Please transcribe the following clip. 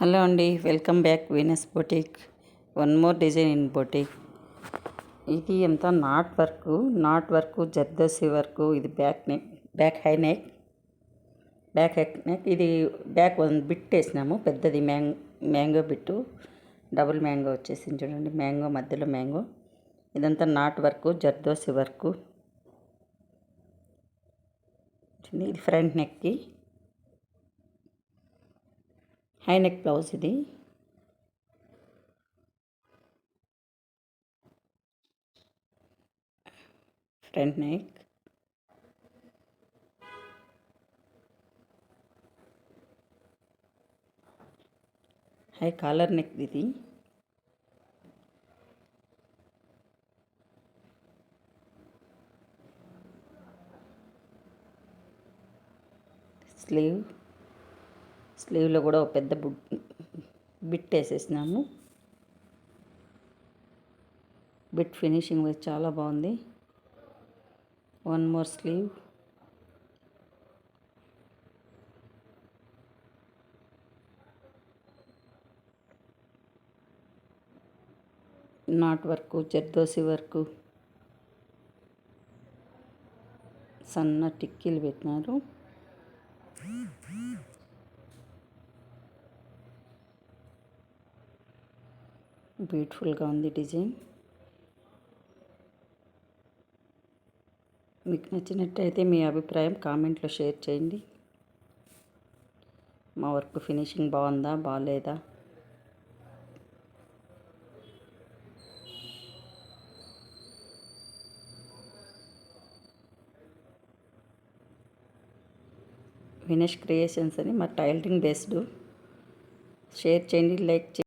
Hello అండి, welcome back Venus boutique. One more design in boutique. ఇది ఎంత not work zardozi work. ఇది back neck, back high neck, ఇది back one bit వేసినాము, పెద్దది మ్యాంగో బిట్టు, డబుల్ మ్యాంగో వచ్చేసింది చూడండి, మ్యాంగో మధ్యలో మ్యాంగో. ఇదంతా నాట్ వర్క్ జర్దోసి వర్క్. ఇది ఫ్రంట్ నెక్కి హై నెక్ బ్లౌజ్. ఇది front neck, high collar neck. ఇది స్లీవ్లో కూడా ఒక పెద్ద బిట్ వేసేసినాము. బిట్ ఫినిషింగ్ చాలా బాగుంది. One more sleeve, not work zardozi work, సన్న టిక్కీలు పెట్టినారు. బ్యూటిఫుల్గా ఉంది డిజైన్. మీకు నచ్చినట్టయితే మీ అభిప్రాయం కామెంట్లో షేర్ చేయండి. మా వర్క్ ఫినిషింగ్ బాగుందా బాగాలేదా? వినేష్ క్రియేషన్స్ అని మా టైలరింగ్ బేస్డ్. షేర్ చేయండి, లైక్ చేయండి.